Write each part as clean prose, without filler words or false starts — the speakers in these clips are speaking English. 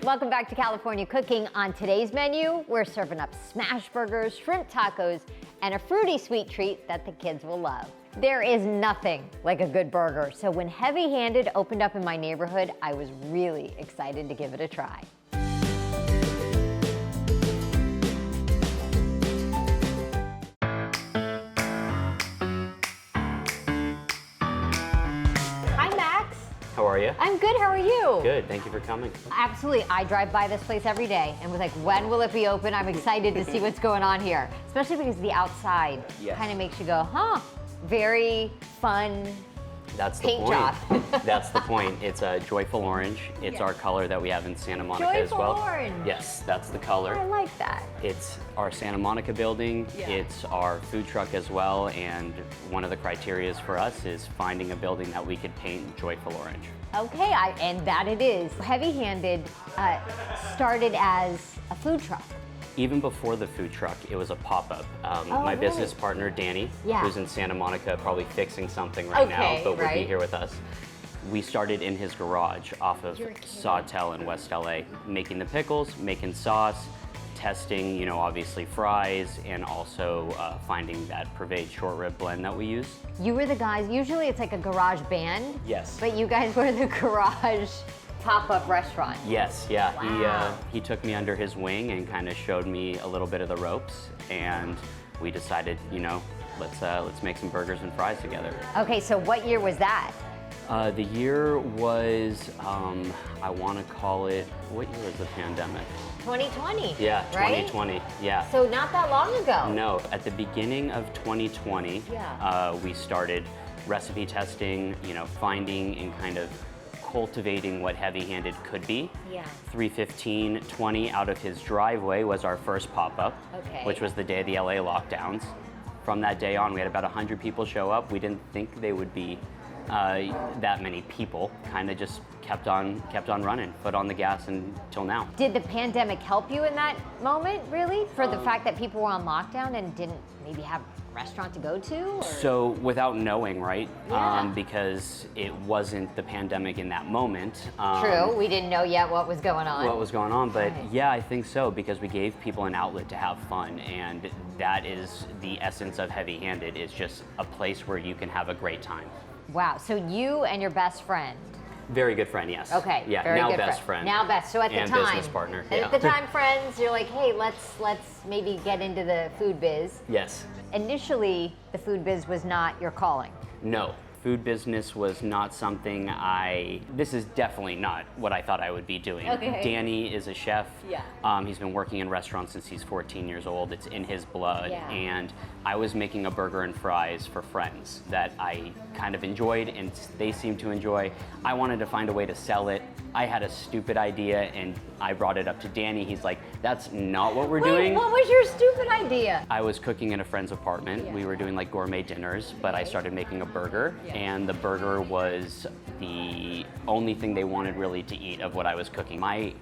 Welcome back to California Cooking. On today's menu, we're serving up smash burgers, shrimp tacos, and a fruity sweet treat that the kids will love. There is nothing like a good burger, so when Heavy Handed opened up in my neighborhood, I was really excited to give it a try. How are you? I'm good, how are you? Good, thank you for coming. Absolutely, I drive by this place every day and was like, when will it be open? I'm excited to see what's going on here. Especially because the outside kind of makes you go, huh, very fun. That's the paint point. job. That's the point. It's a joyful orange. It's our color that we have in Santa Monica as well. Joyful orange. Yes, that's the color. I like that. It's our Santa Monica building. It's our food truck as well. And one of the criteria for us is finding a building that we could paint joyful orange. Okay, and that it is. Heavy Handed started as a food truck. Even before the food truck, it was a pop-up. My business partner, Danny, who's in Santa Monica, probably fixing something right now, but would be here with us. We started in his garage off of Sawtell in West LA, making the pickles, making sauce, testing, you know, obviously fries, and also finding that Pervade short rib blend that we use. You were the guys, usually it's like a garage band. Yes. But you guys were the garage pop-up restaurant. Yes, yeah. Wow. He took me under his wing and kind of showed me a little bit of the ropes, and we decided, you know, let's make some burgers and fries together. Okay, so what year was that? The year was, I want to call it, what year was the pandemic? 2020. Yeah, right? 2020, yeah. So not that long ago. No, at the beginning of 2020, we started recipe testing, you know, finding and kind of cultivating what Heavy Handed could be. 3/15/20 out of his driveway was our first pop-up, which was the day of the LA lockdowns. From that day on, we had about 100 people show up. We didn't think they would be that many people. Kind of just kept on running, foot on the gas until now. Did the pandemic help you in that moment, really? For the fact that people were on lockdown and didn't maybe have a restaurant to go to? Or? So without knowing, right? Because it wasn't the pandemic in that moment. True, we didn't know yet what was going on. But yeah, I think so, because we gave people an outlet to have fun, and that is the essence of Heavy Handed, is just a place where you can have a great time. Wow, so you and your best friend. Very good friend, yes. Okay, yeah, very now good best friend. Now best, so at the and time. Business partner, At the time, friends, you're like, hey, let's maybe get into the food biz. Yes. Initially, the food biz was not your calling. No. Food business was not something this is definitely not what I thought I would be doing. Okay. Danny is a chef. He's been working in restaurants since he's 14 years old. It's in his blood. And I was making a burger and fries for friends that I kind of enjoyed and they seemed to enjoy. I wanted to find a way to sell it. I had a stupid idea and I brought it up to Danny. He's like, that's not what we're doing. What was your stupid idea? I was cooking in a friend's apartment. We were doing like gourmet dinners, but I started making a burger. And the burger was the only thing they wanted really to eat of what I was cooking. My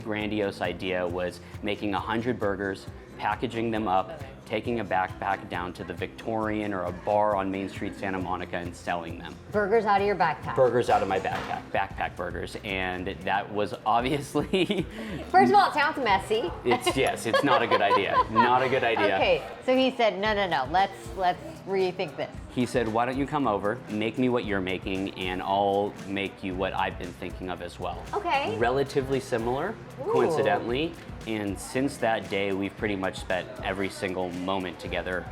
grandiose idea was making 100 burgers, packaging them up, taking a backpack down to the Victorian or a bar on Main Street, Santa Monica, and selling them. Burgers out of your backpack? Burgers out of my backpack burgers. And that was obviously... First of all, it sounds messy. It's not a good idea. Not a good idea. Okay, so he said, no, let's rethink this. He said, why don't you come over, make me what you're making, and I'll make you what I've been thinking of as well. Okay. Relatively similar, coincidentally, and since that day, we've pretty much spent every single moment together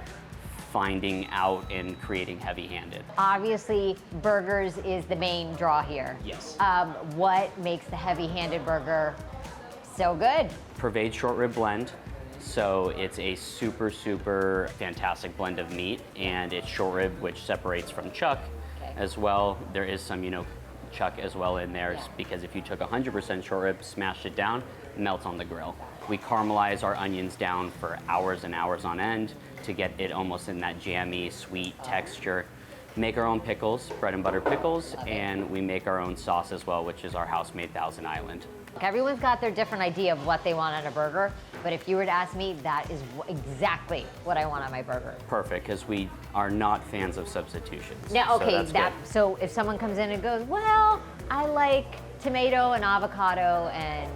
finding out and creating Heavy Handed. Obviously, burgers is the main draw here. Yes. What makes the Heavy Handed burger so good? Pervade short rib blend. So it's a super, super fantastic blend of meat, and it's short rib, which separates from chuck as well. There is some, you know, chuck as well in there, because if you took 100% short rib, smashed it down, it melts on the grill. We caramelize our onions down for hours and hours on end to get it almost in that jammy, sweet texture. Make our own pickles, bread and butter pickles, and we make our own sauce as well, which is our house-made Thousand Island. Everyone's got their different idea of what they want on a burger, but if you were to ask me, that is exactly what I want on my burger. Perfect, because we are not fans of substitutions. Now, okay, so if someone comes in and goes, well, I like tomato and avocado and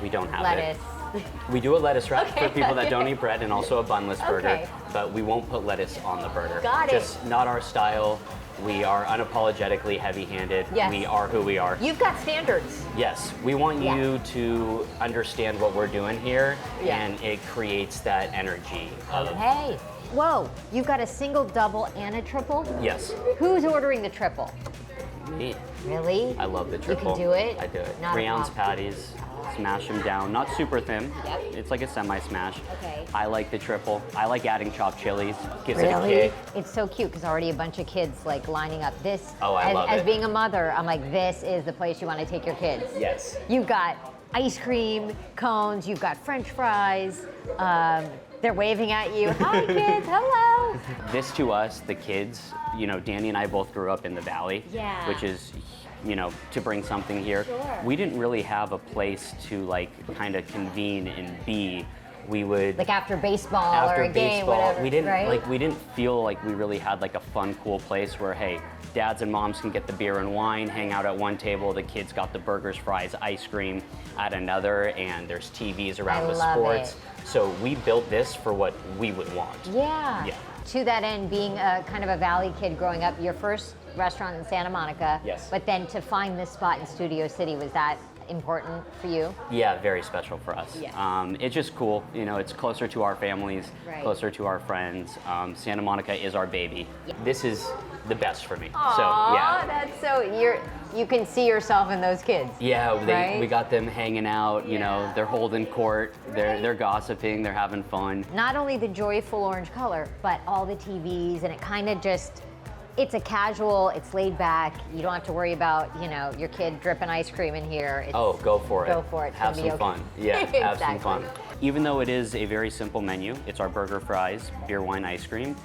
We don't have lettuce. it. We do a lettuce wrap Okay, for people that don't okay. eat bread, and also a bunless burger, Okay. but we won't put lettuce on the burger. Got it. Just not our style. We are unapologetically heavy-handed. Yes. We are who we are. You've got standards. Yes, we want Yeah. you to understand what we're doing here, Yeah. and it creates that energy of, Hey, whoa, you've got a single, double, and a triple? yes, Who's ordering the triple? me. Really? I love the triple. You can do it? I do it. Not a 3-ounce problem. patties, smash them down, not super thin. Yep. It's like a semi-smash. Okay. I like the triple. I like adding chopped chilies. Gives Really? it a kick. It's so cute because already a bunch of kids like lining up. This, Oh, I love as it. being a mother, I'm like, this is the place you want to take your kids. Yes. You've got ice cream, cones, you've got French fries. They're waving at you. Hi, kids. Hello. This to us, the kids, you know, Danny and I both grew up in the Valley, Yeah. which is, you know, to bring something here. Sure. We didn't really have a place to like kind of convene and be. We would Like after baseball after or a game, baseball, whatever. we didn't right? like we didn't feel like we really had like a fun, cool place where hey, dads and moms can get the beer and wine, hang out at one table. The kids got the burgers, fries, ice cream at another, and there's TVs around I the love sports. it. So we built this for what we would want. Yeah. Yeah. To that end, being a kind of a Valley kid growing up, your first restaurant in Santa Monica. Yes. But then to find this spot in Studio City, was that important for you? Yeah, very special for us. Yeah. It's just cool. You know, it's closer to our families, Right. closer to our friends. Santa Monica is our baby. Yeah. This is the best for me. Aw, So yeah. that's so you can see yourself in those kids. Yeah, Right? we got them hanging out. You know, Yeah. they're holding court. They're gossiping. They're having fun. Not only the joyful orange color, but all the TVs, and it kind of just, it's a casual, it's laid back. You don't have to worry about, you know, your kid dripping ice cream in here. It's, Oh, go for it. Go for it. It's Have gonna some be okay. fun. Yeah, have some Exactly. fun. Even though it is a very simple menu, it's our burger, fries, beer, wine, ice cream.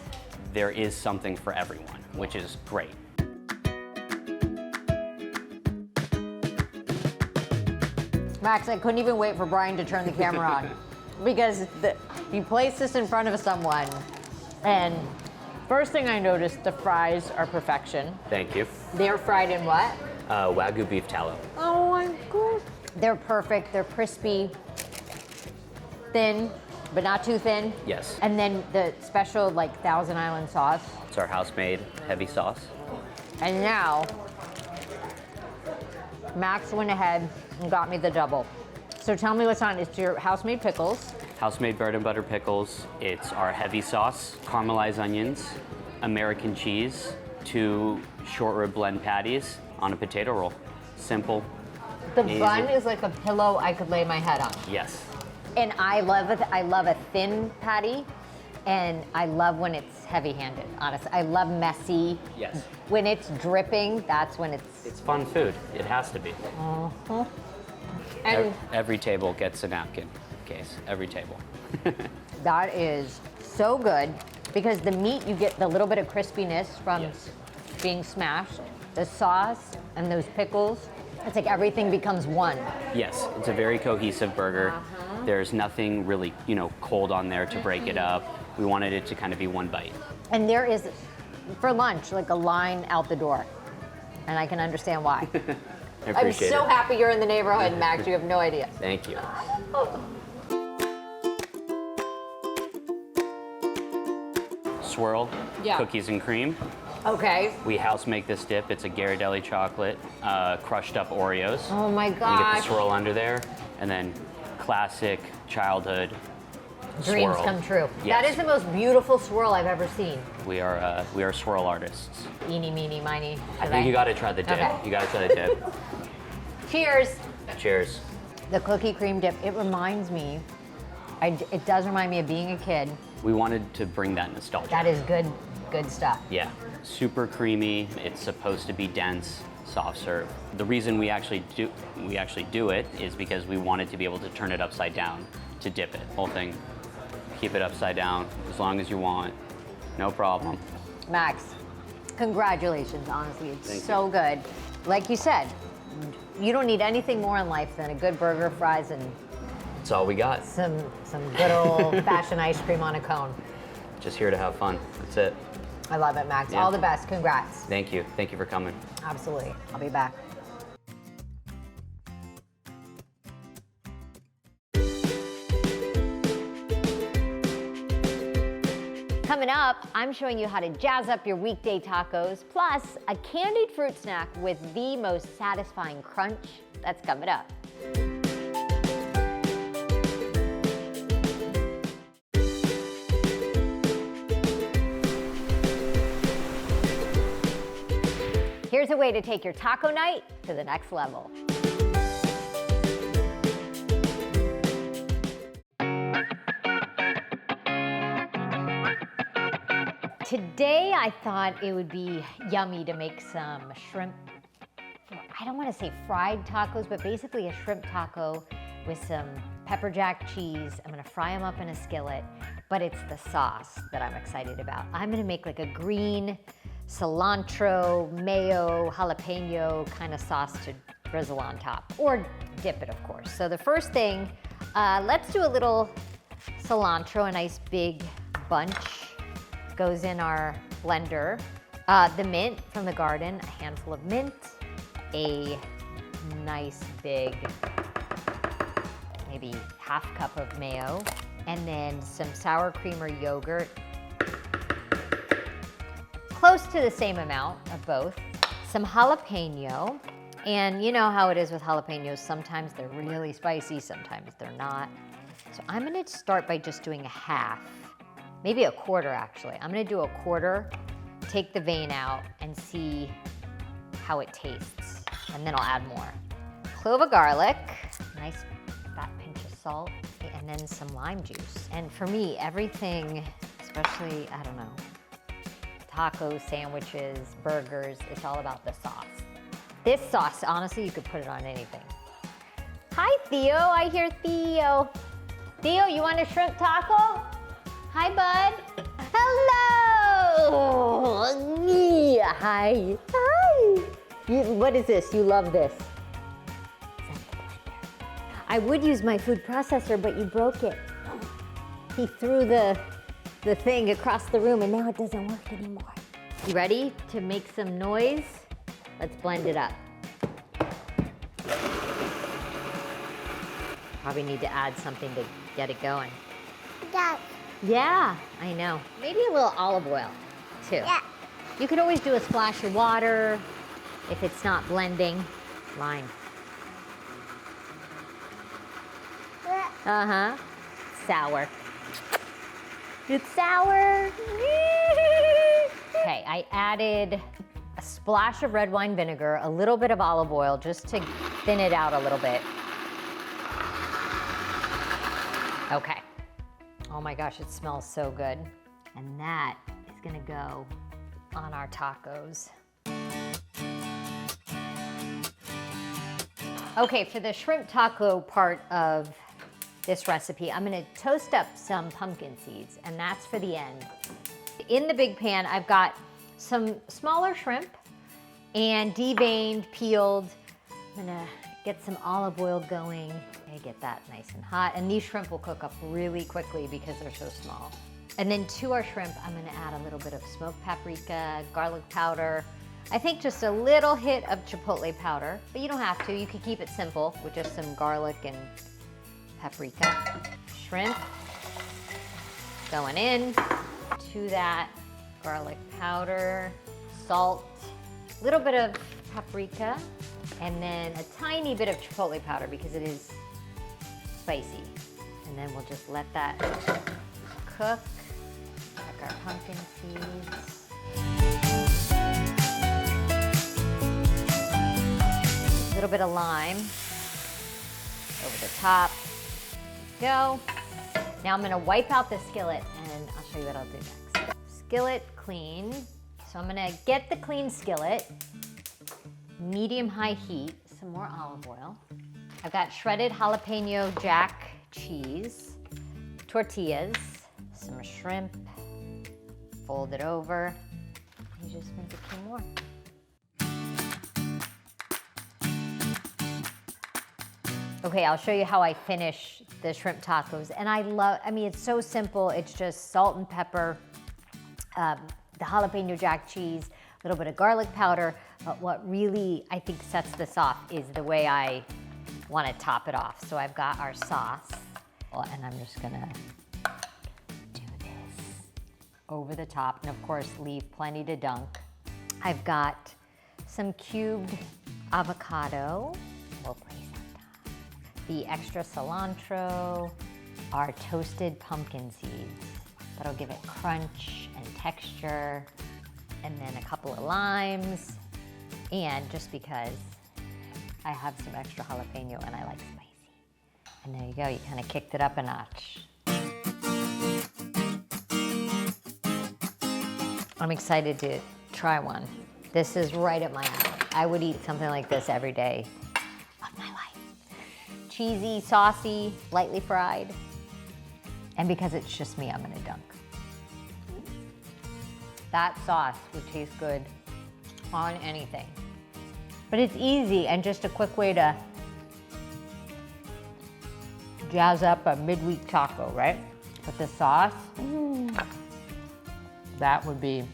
There is something for everyone, which is great. Max, I couldn't even wait for Brian to turn the camera on because you place this in front of someone, and first thing I noticed, the fries are perfection. Thank you. They're fried in what? Wagyu beef tallow. Oh my god. They're perfect. They're crispy, thin, but not too thin. Yes. And then the special like Thousand Island sauce. It's our house-made heavy sauce. And now, Max went ahead and got me the double. So tell me what's on. It's your house-made pickles. House-made bread and butter pickles. It's our heavy sauce, caramelized onions, American cheese, 2 short rib blend patties on a potato roll. Simple. The Easy. bun is like a pillow I could lay my head on. Yes. And I love a thin patty, and I love when it's heavy-handed, honestly. I love messy. Yes. When it's dripping, that's when it's... It's fun food. It has to be. And Every table gets a napkin case. Every table. that is so good, because the meat, you get the little bit of crispiness from Yes. being smashed, the sauce, and those pickles. It's like everything becomes one. Yes, it's a very cohesive burger. There's nothing really, you know, cold on there to break it up. We wanted it to kind of be one bite. And there is, for lunch, like a line out the door. And I can understand why. I I'm appreciate so it. happy you're in the neighborhood, Max. You have no idea. Thank you. Swirl, Yeah. cookies and cream. Okay. We house make this dip. It's a Ghirardelli chocolate, crushed up Oreos. Oh my You get the gosh. swirl under there, and then classic childhood Dreams swirl. come true. Yes. That is the most beautiful swirl I've ever seen. We are swirl artists. Eeny, meeny, miny. I think you got to try the dip. Okay. You got to try the dip. Cheers. Cheers. The cookie cream dip, it reminds me, it does remind me of being a kid. We wanted to bring that nostalgia. That is good stuff. Yeah, super creamy. It's supposed to be dense, soft serve. The reason we actually do it is because we wanted to be able to turn it upside down to dip it. Whole thing, keep it upside down as long as you want, no problem. Max, congratulations, honestly. It's Thank so good. Like you said, you don't need anything more in life than a good burger, fries, and That's all we got. some good old fashioned ice cream on a cone. Just here to have fun. That's it. I love it, Max. Yeah. All the best. Congrats. Thank you. Thank you for coming. Absolutely. I'll be back. Coming up, I'm showing you how to jazz up your weekday tacos, plus a candied fruit snack with the most satisfying crunch. That's coming up. Here's a way to take your taco night to the next level. Today I thought it would be yummy to make some shrimp, I don't want to say fried tacos, but basically a shrimp taco with some pepper jack cheese. I'm gonna fry them up in a skillet, but it's the sauce that I'm excited about. I'm gonna make like a green cilantro, mayo, jalapeno kind of sauce to drizzle on top, or dip it, of course. So the first thing, let's do a little cilantro, a nice big bunch. Goes in our blender. The mint from the garden, a handful of mint, a nice big, maybe half cup of mayo, and then some sour cream or yogurt. Close to the same amount of both. Some jalapeno, and you know how it is with jalapenos, sometimes they're really spicy, sometimes they're not. So I'm gonna start by just doing a half. Maybe a quarter, actually. I'm gonna do a quarter, take the vein out, and see how it tastes. And then I'll add more. Clove of garlic, nice fat pinch of salt, and then some lime juice. And for me, everything, especially, I don't know, tacos, sandwiches, burgers, it's all about the sauce. This sauce, honestly, you could put it on anything. Hi, Theo, I hear Theo. Theo, you want a shrimp taco? Hi, bud. Hello. Yeah, hi. Hi. What is this? You love this. I would use my food processor, but you broke it. He threw the thing across the room, and now it doesn't work anymore. You ready to make some noise? Let's blend it up. Probably need to add something to get it going. Dad. Yeah, I know. Maybe a little olive oil, too. Yeah. You could always do a splash of water if it's not blending. Lime. Uh-huh. Sour. It's sour. Okay, I added a splash of red wine vinegar, a little bit of olive oil, just to thin it out a little bit. Okay. Oh my gosh, it smells so good. And that is gonna go on our tacos. Okay, for the shrimp taco part of this recipe, I'm gonna toast up some pumpkin seeds, and that's for the end. In the big pan, I've got some smaller shrimp and deveined, peeled. I'm gonna get some olive oil going. I get that nice and hot, and these shrimp will cook up really quickly because they're so small. And then to our shrimp, I'm gonna add a little bit of smoked paprika, garlic powder. I think just a little hit of chipotle powder, but you don't have to. You can keep it simple with just some garlic and paprika. Shrimp going in. To that, garlic powder, salt, a little bit of paprika, and then a tiny bit of chipotle powder because it is spicy. And then we'll just let that cook. Check our pumpkin seeds. A little bit of lime over the top. Go. Now I'm gonna wipe out the skillet, and I'll show you what I'll do next. Skillet clean. So I'm gonna get the clean skillet, medium-high heat, some more olive oil. I've got shredded jalapeno jack cheese, tortillas, some shrimp, fold it over. You just make a few more. Okay, I'll show you how I finish the shrimp tacos. And I mean, it's so simple. It's just salt and pepper, the jalapeno jack cheese, a little bit of garlic powder. But what really, I think, sets this off is the way I want to top it off. So I've got our sauce, and I'm just gonna do this. over the top, and of course, leave plenty to dunk. I've got some cubed avocado. We'll place on top. The extra cilantro, our toasted pumpkin seeds. That'll give it crunch and texture. And then a couple of limes. And just because I have some extra jalapeno and I like spicy. And there you go, you kind of kicked it up a notch. I'm excited to try one. This is right up my alley. I would eat something like this every day of my life. Cheesy, saucy, lightly fried. And because it's just me, I'm gonna dunk. That sauce would taste good on anything. But it's easy and just a quick way to jazz up a midweek taco, right? With the sauce, that would be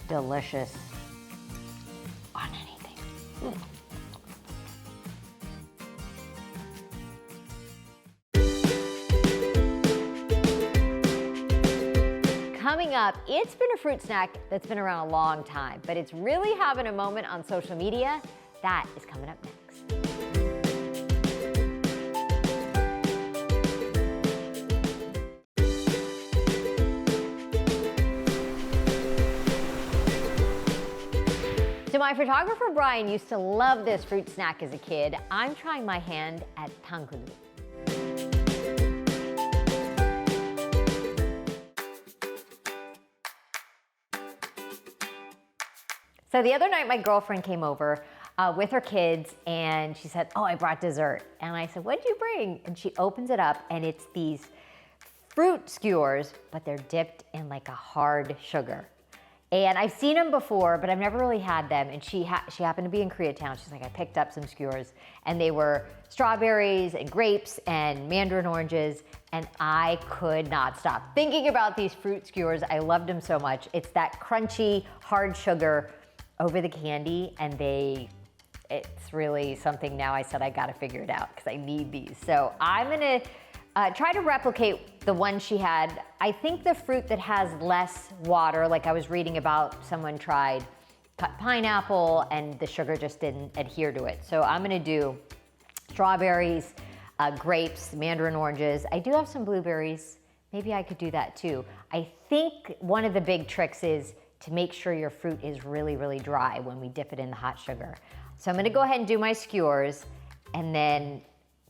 delicious on anything. Coming up, it's been a fruit snack that's been around a long time, but it's really having a moment on social media. That is coming up next. So my photographer Brian used to love this fruit snack as a kid. I'm trying my hand at Tanghulu. So the other night my girlfriend came over with her kids and she said, oh, I brought dessert. And I said, what'd you bring? And she opens it up and it's these fruit skewers, but they're dipped in like a hard sugar. And I've seen them before, but I've never really had them. And she happened to be in Koreatown. She's like, I picked up some skewers and they were strawberries and grapes and mandarin oranges. And I could not stop thinking about these fruit skewers. I loved them so much. It's that crunchy, hard sugar over the candy, and it's really something now I said I gotta figure it out because I need these. So I'm gonna try to replicate the one she had. I think the fruit that has less water, like I was reading about, someone tried cut pineapple and the sugar just didn't adhere to it. So I'm gonna do strawberries, grapes, mandarin oranges. I do have some blueberries. Maybe I could do that too. I think one of the big tricks is to make sure your fruit is really, really dry when we dip it in the hot sugar. So I'm gonna go ahead and do my skewers, and then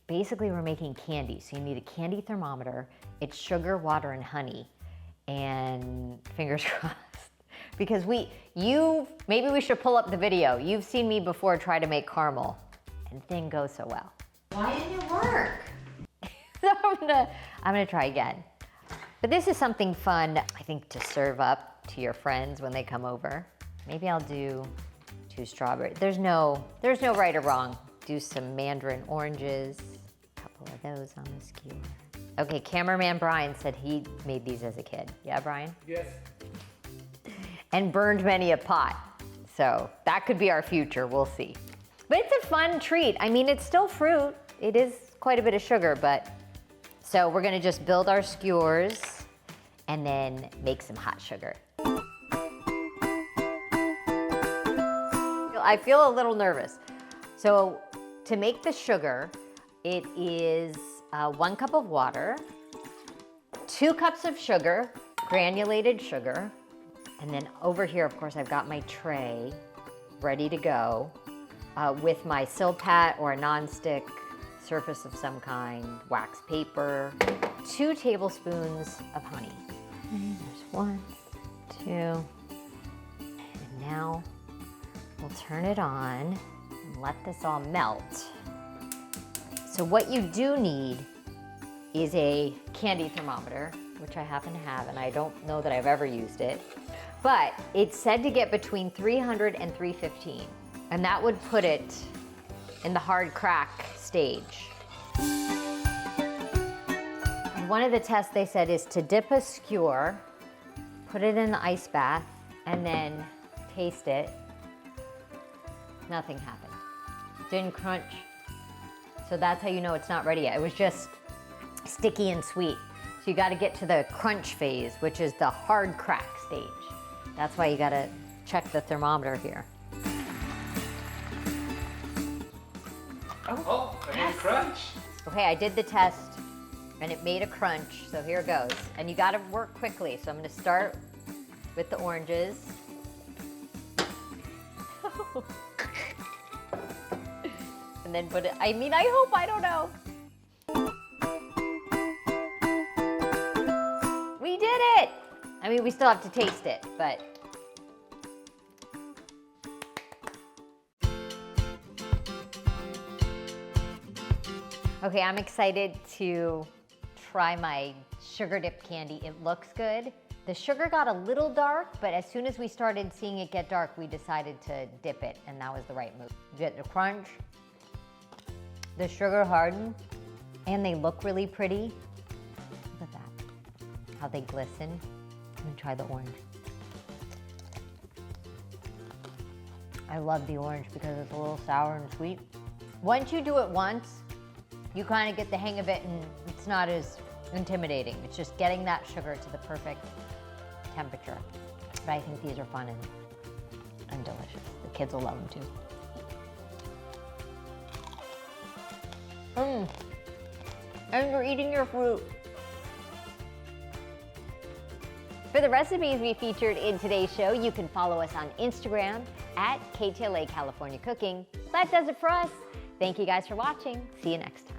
basically we're making candy. So you need a candy thermometer. It's sugar, water, and honey. And fingers crossed. Because maybe we should pull up the video. You've seen me before try to make caramel, and it didn't go so well. Why didn't it work? So I'm gonna try again. But this is something fun, I think, to serve up to your friends when they come over. Maybe I'll do 2 strawberries. There's no right or wrong. Do some mandarin oranges, a couple of those on the skewer. Okay, cameraman Brian said he made these as a kid. Yeah, Brian? Yes. And burned many a pot. So that could be our future, we'll see. But it's a fun treat. I mean, it's still fruit. It is quite a bit of sugar, but so we're gonna just build our skewers and then make some hot sugar. I feel a little nervous. So to make the sugar, it is 1 cup of water, 2 cups of sugar, granulated sugar, and then over here, of course, I've got my tray ready to go with my Silpat or a non-stick surface of some kind, wax paper, 2 tablespoons of honey. And there's 1, 2, and now we'll turn it on and let this all melt. So what you do need is a candy thermometer, which I happen to have, and I don't know that I've ever used it, but it's said to get between 300 and 315, and that would put it in the hard crack stage. And one of the tests they said is to dip a skewer, put it in the ice bath, and then taste it. Nothing happened. Didn't crunch. So that's how you know it's not ready yet. It was just sticky and sweet. So you gotta get to the crunch phase, which is the hard crack stage. That's why you gotta check the thermometer here. Oh, I made a crunch. Okay, I did the test and it made a crunch, so here it goes. And you gotta work quickly, so I'm gonna start with the oranges. And then put it, I mean, I hope, I don't know. We did it! I mean, we still have to taste it, but. Okay, I'm excited to try my sugar dip candy. It looks good. The sugar got a little dark, but as soon as we started seeing it get dark, we decided to dip it, and that was the right move. You get the crunch, the sugar hardened, and they look really pretty. Look at that, how they glisten. Let me try the orange. I love the orange because it's a little sour and sweet. Once you do it once, you kind of get the hang of it and it's not as intimidating. It's just getting that sugar to the perfect temperature. But I think these are fun and delicious. The kids will love them too. And you're eating your fruit. For the recipes we featured in today's show, you can follow us on Instagram at KTLA California Cooking. That does it for us. Thank you guys for watching. See you next time.